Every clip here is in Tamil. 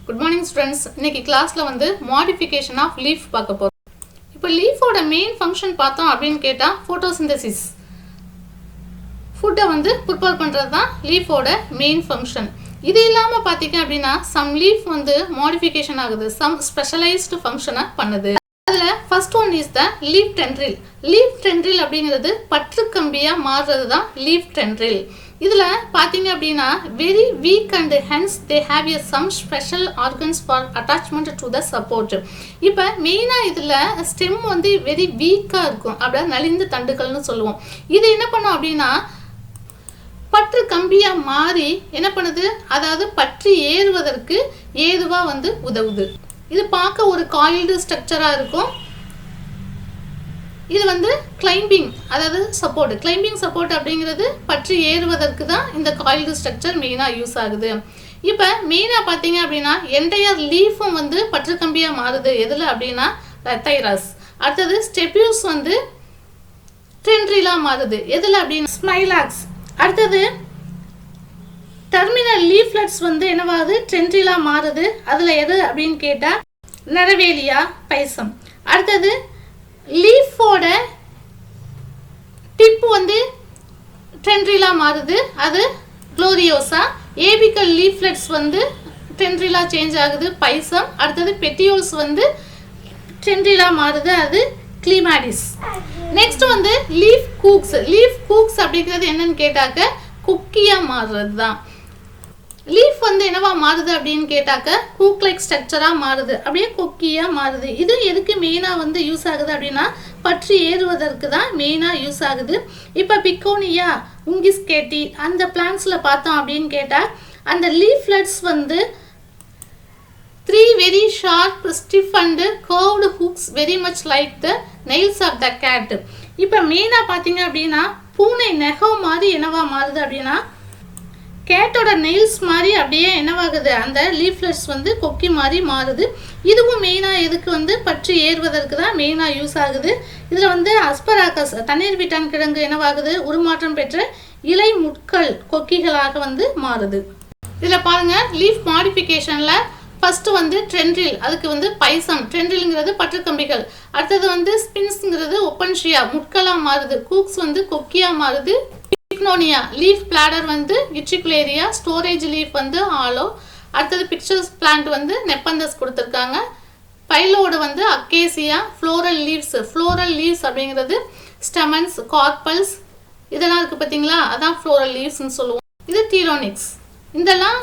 Good morning students. இன்னைக்கு கிளாஸ்ல வந்து modification of leaf பார்க்க போறோம். இப்போ லீஃபோட மெயின் ஃபங்க்ஷன் பார்த்தோம் அப்படின்னு கேட்டா photosynthesis. ஃபுட்டை வந்து ப்ரிப்பேர் பண்றது தான் லீஃபோட மெயின் ஃபங்க்ஷன். இது இல்லாம பாத்தீங்க அப்படின்னா some leaf வந்து modification ஆகுது, some specialized ஃபங்க்ஷனை பண்ணுது. அதுல first one is the leaf tendril. leaf tendril அப்படிங்கிறது பற்று கம்பியா மாறுறது தான் leaf tendril. இதுல பாத்தீங்க அப்படின்னா very weak and hence they have some special organs for attachment to the support. இப்போ மெயினா இதுல ஸ்டெம் வந்து very weak-ஆ இருக்கும், அப்படியே நலிந்த தண்டுகள்னு சொல்லுவோம். இது என்ன பண்ணும் அப்படின்னா பற்று கம்பியா மாறி என்ன பண்ணுது, அதாவது பற்றி ஏறுவதற்கு ஏதுவா வந்து உதவுது. இது பார்க்க ஒரு காயில்டு ஸ்ட்ரக்சரா இருக்கும். இது வந்து கிளைம்பிங், அதாவது சப்போர்ட், கிளைம்பிங் சப்போர்ட் அப்படிங்கிறது பற்றி ஏறுவதற்கு தான் இந்த காயில்டு ஸ்ட்ரக்சர் மெயினாக யூஸ் ஆகுது. இப்போ மெயினாக பார்த்தீங்க அப்படின்னா என்டையர் லீஃபும் வந்து பற்று கம்பியாக மாறுது எதில் அப்படின்னா தைரஸ். அடுத்தது ஸ்டெப்யூஸ் வந்து டென்ட்ரிலாக மாறுது எதில் அப்படின்னா ஸ்மைலாக்ஸ். அடுத்தது டெர்மினல் லீஃப்லெட்ஸ் வந்து என்னவாகுது டென்ட்ரிலாக மாறுது, அதில் எது அப்படின்னு கேட்டால் நரவேலியா பைசம். அடுத்தது லீஃபோட டிப் வந்து டென்ட்ரிலா மாறுது, அது குளோரியோசா. ஏபிக்கல் லீஃப்லெட்ஸ் வந்து டென்ட்ரிலா சேஞ்ச் ஆகுது பைசம். அடுத்தது பெட்டியோல்ஸ் வந்து டென்ட்ரிலா மாறுது, அது கிளிமாடிஸ். நெக்ஸ்ட் வந்து லீஃப் கூக்ஸ். லீஃப் கூக்ஸ் அப்படிங்கிறது என்னன்னு கேட்டாக்க குக்கியா மாறுறது தான். லீஃப் வந்து என்னவா மாறுது அப்படின்னு கேட்டாக்க ஹூக் லைக் ஸ்ட்ரக்சரா மாறுது, அப்படியே கொக்கியா மாறுது. இது எதுக்கு மெயினா வந்து யூஸ் ஆகுது அப்படின்னா பற்றி ஏறுவதற்கு தான் மெயினா யூஸ் ஆகுது. இப்போ பிக்கோனியா உங்கிஸ்கேட்டி அந்த பிளான்ட்ஸ்ல பார்த்தோம் அப்படின்னு கேட்டா அந்த லீஃப்லெட்ஸ் வந்து 3 very sharp stiff and curved hooks very much like the nails of the cat. இப்போ மெயினா பார்த்தீங்க அப்படின்னா பூனை நகம் மாதிரி என்னவா மாறுது அப்படின்னா கேட்டோட நெயில்ஸ் மாதிரி அப்படியே என்னவாகுது, அந்த லீஃப்லெட்ஸ் வந்து கொக்கி மாதிரி மாறுது. இதுவும் மெயினாக எதுக்கு வந்து பற்றி ஏறுவதற்கு தான் மெயினாக யூஸ் ஆகுது. இதில் வந்து அஸ்பராகஸ் தண்ணீர் வீட்டான் கிழங்கு என்னவாகுது உருமாற்றம் பெற்ற இலை முட்கள் கொக்கிகளாக வந்து மாறுது. இதில் பாருங்க லீஃப் மாடிஃபிகேஷனில் ஃபர்ஸ்ட் வந்து ட்ரென்ட்ரில், அதுக்கு வந்து பைசம். ட்ரென்ட்ரில்ங்கிறது பற்றுக்கம்பிகள். அடுத்தது வந்து ஸ்பின்ஸ்ங்கிறது ஒப்பன்ஷியா முட்களாக மாறுது. கூக்ஸ் வந்து கொக்கியாக மாறுது. பிக்னோனியா லீஃப் பிளாடர் வந்து யூட்ரிகுலேரியா. ஸ்டோரேஜ் லீஃப் வந்து ஆலோ. அடுத்தது பிக்சர்ஸ் பிளான்ட் வந்து நெப்பந்தஸ் கொடுத்துருக்காங்க. பைலோடு வந்து acacia. Floral leaves, floral leaves அப்படிங்கிறது ஸ்டெமன்ஸ் கார்பல்ஸ் இதெல்லாம் இருக்குது பார்த்தீங்களா, அதான் ஃப்ளோரல் லீவ்ஸ்ன்னு சொல்லுவோம். இது டீரோனிக்ஸ். இதெல்லாம்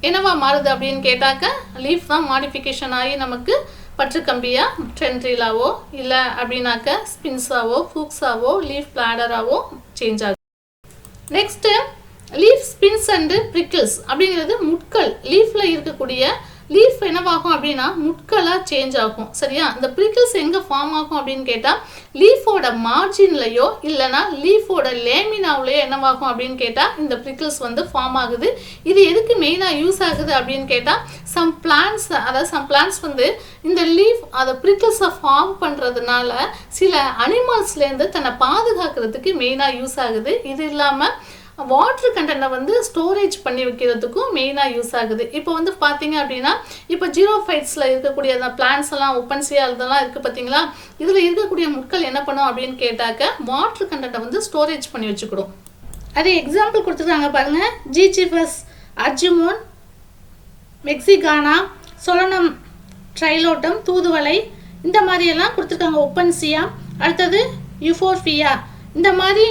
என்னவா மாறுது அப்படின்னு கேட்டாக்க லீஃப் தான் மாடிஃபிகேஷன் ஆகி நமக்கு பற்றுக்கம்பியா ட்ரென்ட்ரிலாவோ இல்லை அப்படின்னாக்க ஸ்பின்ஸாவோ ஹூக்ஸாவோ லீஃப் பிளாடராவோ சேஞ்ச் ஆகும். நெக்ஸ்ட் லீஃப் ஸ்பின்ஸ் அண்ட் பிரிக்கிள்ஸ் அப்படிங்கிறது முட்கள். லீஃப்ல இருக்கக்கூடிய லீஃப் என்னவாகும் அப்படின்னா முட்களாக சேஞ்ச் ஆகும். சரியா, இந்த பிரிக்கிள்ஸ் எங்கே ஃபார்ம் ஆகும் அப்படின்னு கேட்டால் லீஃபோட மார்ஜின்லையோ இல்லைனா லீஃபோட லேமினாவிலையோ என்னவாகும் அப்படின்னு கேட்டால் இந்த பிரிக்கிள்ஸ் வந்து ஃபார்ம் ஆகுது. இது எதுக்கு மெயினாக யூஸ் ஆகுது அப்படின்னு கேட்டால் சம் பிளான்ட்ஸ், அதாவது சம் பிளான்ட்ஸ் வந்து இந்த லீஃப் அதை பிரிக்கிள்ஸை ஃபார்ம் பண்ணுறதுனால சில அனிமல்ஸ்லேருந்து தன்னை பாதுகாக்கிறதுக்கு மெயினாக யூஸ் ஆகுது. இது இல்லாமல் வாட்டர் கண்டென்ட்டை வந்து ஸ்டோரேஜ் பண்ணி வைக்கிறதுக்கும் மெயினாக யூஸ் ஆகுது. இப்போ வந்து பார்த்தீங்க அப்படின்னா இப்போ ஜீரோஃபைட்ஸில் இருக்கக்கூடிய அந்த பிளான்ட்ஸ் எல்லாம் ஒப்பன்சியா இதெல்லாம் இருக்குது பார்த்தீங்களா, இதில் இருக்கக்கூடிய முட்கள் என்ன பண்ணும் அப்படின்னு கேட்டாக்க வாட்டர் கண்டென்ட்டை வந்து ஸ்டோரேஜ் பண்ணி வச்சுக்கிடும். அது எக்ஸாம்பிள் கொடுத்துருக்காங்க பாருங்க, ஜீச்சிபஸ் அர்ஜுமோன் மெக்சிகானா சொலனம் ட்ரைலோட்டம் தூதுவளை இந்த மாதிரியெல்லாம் கொடுத்துருக்காங்க ஒப்பன்சியா. அடுத்தது யூஃபோர்பியா. இந்த மாதிரி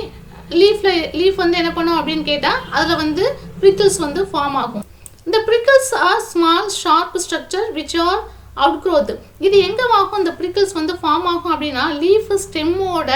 லீஃப் வந்து என்ன பண்ணும் அப்படின்னு கேட்டால் அதில் வந்து பிரிக்கிள்ஸ் வந்து ஃபார்ம் ஆகும். இந்த prickles are small sharp structure which are outgrowth. இது எங்கே ஆகும் இந்த பிரிக்கிள்ஸ் வந்து ஃபார்ம் ஆகும் அப்படின்னா லீஃப் ஸ்டெம்மோட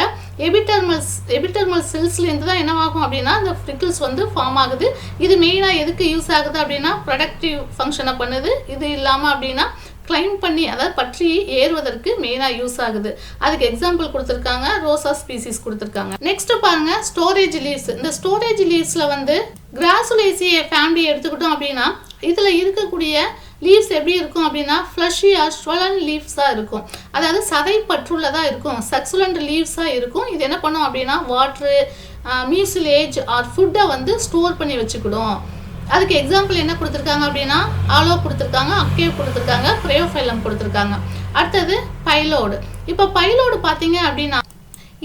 எபிடெர்மல் செல்ஸ்லேருந்து தான் என்னவாகும் அப்படின்னா இந்த பிரிக்கிள்ஸ் வந்து ஃபார்ம் ஆகுது. இது மெயினாக எதுக்கு யூஸ் ஆகுது அப்படின்னா ப்ரொடக்டிவ் ஃபங்க்ஷனை பண்ணுது. இது இல்லாமல் அப்படின்னா கிளைம் பண்ணி அதாவது பற்றி ஏறுவதற்கு மெயினாக யூஸ் ஆகுது. அதுக்கு எக்ஸாம்பிள் கொடுத்துருக்காங்க, ரோசா ஸ்பீசிஸ் கொடுத்துருக்காங்க. நெக்ஸ்ட் பாருங்க ஸ்டோரேஜ் லீவ்ஸ். இந்த ஸ்டோரேஜ் லீவ்ஸில் வந்து கிராசுலேசிய ஃபேமிலி எடுத்துக்கிட்டோம் அப்படின்னா இதில் இருக்கக்கூடிய லீவ்ஸ் எப்படி இருக்கும் அப்படின்னா ஃப்ளஷி ஆர் ஸ்வலன் லீவ்ஸாக இருக்கும், அதாவது சதை பற்றுள்ளதாக இருக்கும், சக்சுலண்ட் லீவ்ஸாக இருக்கும். இது என்ன பண்ணும் அப்படின்னா வாட்ரு மியூசிலேஜ் ஆர் ஃபுட்டை வந்து ஸ்டோர் பண்ணி வச்சுக்கிடும். அதுக்கு எக்ஸாம்பிள் என்ன கொடுத்துருக்காங்க அப்படின்னா ஆலோ கொடுத்துருக்காங்க, அக்கேவ் கொடுத்துருக்காங்க, பிரயோஃபைலம் கொடுத்துருக்காங்க. அடுத்தது பைலோடு. இப்போ பைலோடு பார்த்தீங்க அப்படின்னா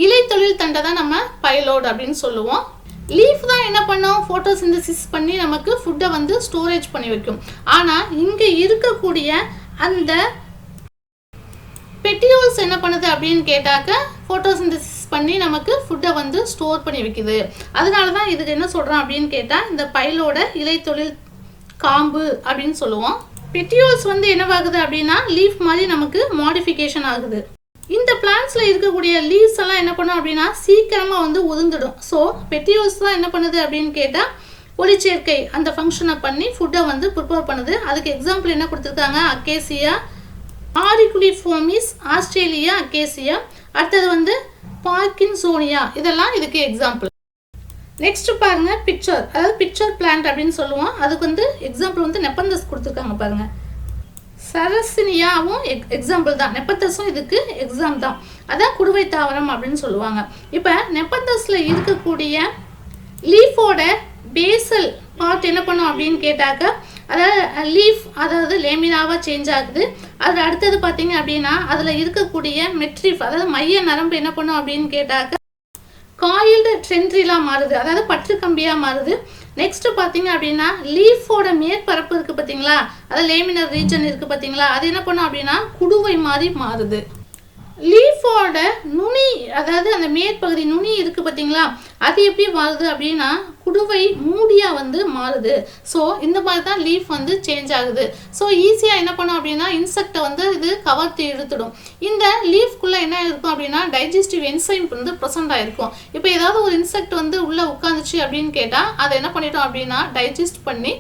இலை தொழில் தண்டை தான் நம்ம பைலோடு அப்படின்னு சொல்லுவோம். லீஃப் தான் என்ன பண்ணும், ஃபோட்டோசிந்தசிஸ் பண்ணி நமக்கு ஃபுட்டை வந்து ஸ்டோரேஜ் பண்ணி வைக்கும். ஆனால் இங்கே இருக்கக்கூடிய அந்த பெட்டியோல்ஸ் என்ன பண்ணுது அப்படின்னு கேட்டாக்க ஃபோட்டோசிந்தசிஸ் பண்ணி நமக்கு ஃபுட்டை வந்து ஸ்டோர் பண்ணி வைக்குது. அதனால தான் இதுக்கு என்ன சொல்கிறோம் அப்படின்னு கேட்டால் இந்த பைலோட இலை தொழில் காம்பு அப்படின்னு சொல்லுவோம். பெட்டியோல்ஸ் வந்து என்னவாகுது அப்படின்னா லீஃப் மாதிரி நமக்கு மாடிஃபிகேஷன் ஆகுது. இந்த பிளான்ட்ஸில் இருக்கக்கூடிய லீவ்ஸ் எல்லாம் என்ன பண்ணும் அப்படின்னா சீக்கிரமாக வந்து உதிர்ந்துடும். ஸோ பெட்டியோல்ஸ் தான் என்ன பண்ணுது அப்படின்னு கேட்டால் ஒளிச்சேர்க்கை அந்த ஃபங்க்ஷனை பண்ணி ஃபுட்டை வந்து ப்ரிப்பேர் பண்ணுது. அதுக்கு எக்ஸாம்பிள் என்ன கொடுத்துருக்காங்க, அக்கேசியா, ஆரிகுலிஃபோமிஸ், ஆஸ்திரேலியா அக்கேசியா, அடுத்தது வந்து பார்க்கின்சோனியா, இதெல்லாம் இதுக்கு எக்ஸாம்பிள். நெக்ஸ்ட் பாருங்க பிக்சர், அதாவது பிக்சர் பிளான்ட் அப்படின்னு சொல்லுவோம். அதுக்கு வந்து எக்ஸாம்பிள் வந்து நெப்பந்தஸ் கொடுத்துருக்காங்க பாருங்க. சரசினியாவும் எக்ஸாம்பிள் தான், நெப்பந்தஸும் இதுக்கு எக்ஸாம் தான். அதான் குடுவை தாவரம் அப்படின்னு சொல்லுவாங்க. இப்போ நெப்பந்தஸில் இருக்கக்கூடிய லீஃபோட பேசல் பார்ட் என்ன பண்ணும் அப்படின்னு கேட்டாக்க அதாவது லீஃப் அதாவது லேமினாவாக சேஞ்ச் ஆகுது. அது அடுத்தது பார்த்தீங்க அப்படின்னா அதில் இருக்கக்கூடிய மெட்ரிஃப் அதாவது மைய நரம்பு என்ன பண்ணும் அப்படின்னு கேட்டாக்க காயில்டு ட்ரெண்ட்ரிலாக மாறுது, அதாவது பற்று கம்பியாக மாறுது. நெக்ஸ்ட் பார்த்தீங்க அப்படின்னா லீஃபோட மேற்பரப்பு இருக்குது பார்த்தீங்களா, அதாவது லேமினர் ரீஜன் இருக்குது பார்த்தீங்களா, அது என்ன பண்ணும் அப்படின்னா குடுவை மாதிரி மாறுது. லீஃபோட நுனி அதாவது அந்த மேற்பகுதி நுனி இருக்குது பார்த்தீங்களா, அது எப்படி மாறுது அப்படின்னா குடுவை மூடியாக வந்து மாறுது. ஸோ இந்த மாதிரி தான் லீஃப் வந்து சேஞ்ச் ஆகுது. ஸோ ஈஸியாக என்ன பண்ணும் அப்படின்னா இன்செக்டை வந்து இது கவர்த்தி இழுத்துடும். இந்த லீஃப்குள்ளே என்ன இருக்கும் அப்படின்னா டைஜஸ்டிவ் என்சைம் வந்து ப்ரெசென்ட் ஆகிருக்கும். இப்போ ஏதாவது ஒரு இன்செக்ட் வந்து உள்ளே உட்காந்துச்சு அப்படின்னு கேட்டால் அதை என்ன பண்ணிட்டோம் அப்படின்னா டைஜஸ்ட் பண்ணி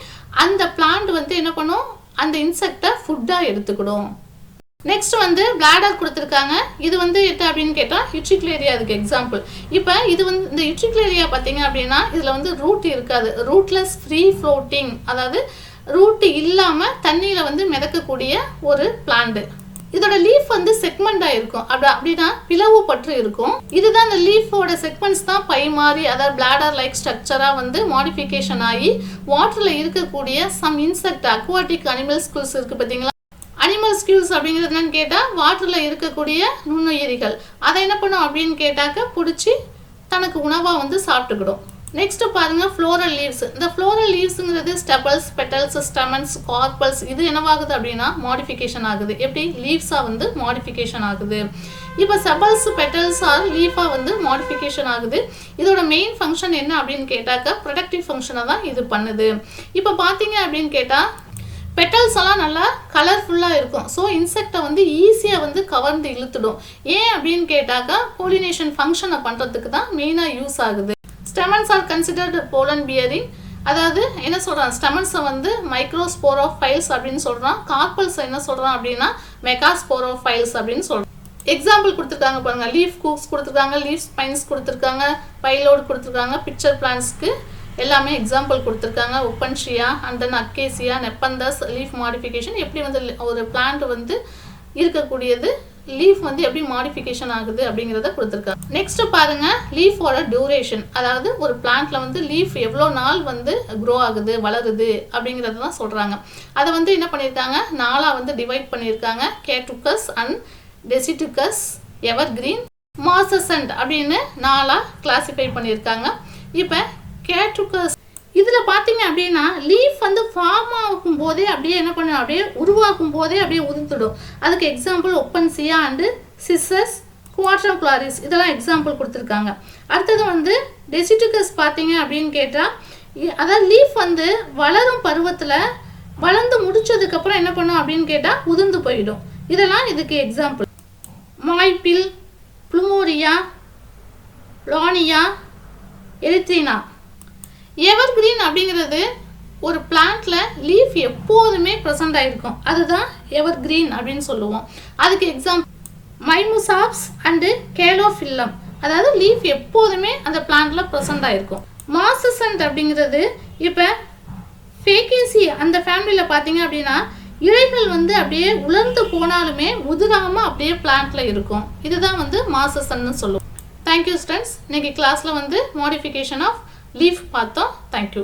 அந்த பிளான்ட் வந்து என்ன பண்ணும், அந்த இன்செக்டை ஃபுட்டாக எடுத்துக்கிடும். நெக்ஸ்ட் வந்து பிளாடர் கொடுத்துருக்காங்க. இது வந்து என்ன அப்படின்னு கேட்டால் யுட்ரிகுலேரியா அதுக்கு எக்ஸாம்பிள். இப்போ இது வந்து இந்த யுட்ரிகுலேரியா பார்த்தீங்க அப்படின்னா இதில் வந்து ரூட் இருக்காது, ரூட்லெஸ் ஃப்ரீ ஃப்ளோட்டிங், அதாவது ரூட் இல்லாமல் தண்ணியில் வந்து மிதக்கக்கூடிய ஒரு பிளான்ட். இதோட லீஃப் வந்து செக்மெண்டாக இருக்கும், அப்படின்னா பிளவு பற்று இருக்கும். இதுதான் இந்த லீஃபோட செக்மெண்ட்ஸ் தான் பை மாதிரி அதாவது பிளாடர் லைக் ஸ்ட்ரக்சராக வந்து மாடிஃபிகேஷன் ஆகி வாட்டரில் இருக்கக்கூடிய some insect aquatic animal schools இருக்குது பார்த்தீங்களா. அனிமல் ஸ்கியூல்ஸ் அப்படிங்கிறது என்னன்னு கேட்டால் வாட்டரில் இருக்கக்கூடிய நுண்ணுயிரிகள் அதை என்ன பண்ணும் அப்படின்னு கேட்டாக்க பிடிச்சி தனக்கு உணவாக வந்து சாப்பிட்டுக்கிடும். நெக்ஸ்ட் பாருங்க ஃப்ளோரல் லீவ்ஸ். இந்த ஃப்ளோரல் லீவ்ஸுங்கிறது ஸ்டெபல்ஸ், பெட்டல்ஸ், ஸ்டெமன்ஸ், கார்பல்ஸ், இது என்னவாகுது அப்படின்னா மாடிஃபிகேஷன் ஆகுது. எப்படி லீவ்ஸாக வந்து மாடிஃபிகேஷன் ஆகுது. இப்போ செபல்ஸ், பெட்டல்ஸ் ஆர் லீஃபாக வந்து மாடிஃபிகேஷன் ஆகுது. இதோட மெயின் ஃபங்க்ஷன் என்ன அப்படின்னு கேட்டாக்க ப்ரொடக்டிவ் ஃபங்க்ஷனை தான் இது பண்ணுது. இப்போ பார்த்தீங்க அப்படின்னு கேட்டால் பெட்டல்ஸ் எல்லாம் நல்லா கலர்ஃபுல்லாக இருக்கும். ஸோ இன்செக்டை வந்து ஈஸியாக வந்து கவர்ந்து இழுத்துடும். ஏன் அப்படின்னு கேட்டாக்கா போலினேஷன் ஃபங்க்ஷனை பண்ணுறதுக்கு தான் மெயினாக யூஸ் ஆகுது. ஸ்டெமன்ஸ் ஆர் கன்சிடர்டு போலன் பியரிங், அதாவது என்ன சொல்கிறான் ஸ்டெமன்ஸை வந்து மைக்ரோஸ்போரோஃபைல்ஸ் அப்படின்னு சொல்கிறான். கார்பல்ஸ் என்ன சொல்கிறான் அப்படின்னா மெகாஸ்போரோஃபைல்ஸ் அப்படின்னு சொல்கிறான். எக்ஸாம்பிள் கொடுத்துருக்காங்க பாருங்க, லீஃப் கூக்ஸ் கொடுத்துருக்காங்க, லீஃப் ஸ்பைன்ஸ் கொடுத்துருக்காங்க, பைலோடு கொடுத்துருக்காங்க. பிக்சர் பிளான்ஸ்க்கு எல்லாமே எக்ஸாம்பிள் கொடுத்துருக்காங்க. Opuntia and then Acacia, Nepenthes, leaf modification, எப்படி வந்து ஒரு பிளான்ட் வந்து இருக்கக்கூடியது லீஃப் வந்து எப்படி மாடிஃபிகேஷன் ஆகுது அப்படிங்கிறத கொடுத்துருக்காங்க. நெக்ஸ்ட் பாருங்க லீஃபோட டியூரேஷன், அதாவது ஒரு பிளான்ட்ல வந்து லீஃப் எவ்வளோ நாள் வந்து க்ரோ ஆகுது வளருது அப்படிங்கிறத தான் சொல்றாங்க. அதை வந்து என்ன பண்ணியிருக்காங்க, நாளாக வந்து டிவைட் பண்ணியிருக்காங்க. கேட்டுக்கஸ் அண்ட் டெசிட்டுக்கஸ், எவர்கிரீன், மாசசன்ட் அப்படின்னு நாளாக கிளாசிஃபை பண்ணியிருக்காங்க. இப்போ கேட்டுக்கஸ் இதில் பார்த்தீங்க அப்படின்னா லீஃப் வந்து ஃபார்ம் ஆகும் போதே அப்படியே என்ன பண்ண அப்படியே உருவாக்கும் போதே அப்படியே உதிர்ந்துடும். அதுக்கு எக்ஸாம்பிள் ஒப்பன்சியா அண்டு சிசஸ், குவாட்ரம் குளாரிஸ், இதெல்லாம் எக்ஸாம்பிள் கொடுத்துருக்காங்க. அடுத்தது வந்து டெசிட்டுக்கஸ் பார்த்தீங்க அப்படின்னு கேட்டால் அதாவது லீஃப் வந்து வளரும் பருவத்தில் வளர்ந்து முடிச்சதுக்கப்புறம் என்ன பண்ணும் அப்படின்னு கேட்டால் உதிர்ந்து போயிடும். இதெல்லாம் இதுக்கு எக்ஸாம்பிள். மாய்பில், ப்ளூமோரியா, லானியா, எரித்ரினா. எவர்கிரீன் அப்படிங்கிறது ஒரு பிளான்ட்ல லீஃப் எப்போதுமே ப்ரெசென்ட் ஆகிருக்கும், அதுதான் எவர்கிரீன் அப்படின்னு சொல்லுவோம். அதுக்கு எக்ஸாம்பிள் மைமுசாப்ஸ் அண்டு கேலோஃபில்லம், அதாவது லீஃப் எப்போதுமே அந்த பிளான்ட்ல ப்ரெசென்ட் ஆகிருக்கும். மாசசன்ட் அப்படிங்கிறது இப்போ ஃபேகேசி அந்த ஃபேமிலியில் பார்த்தீங்க அப்படின்னா இலைகள் வந்து அப்படியே உலர்ந்து போனாலுமே உதிராமல் அப்படியே பிளான்ட்ல இருக்கும். இதுதான் வந்து மாசசன்னு சொல்லுவோம். Thank you students. இன்னைக்கு கிளாஸில் வந்து மாடிஃபிகேஷன் ஆஃப் லீஃப் பார்த்தோம். தேங்க்யூ.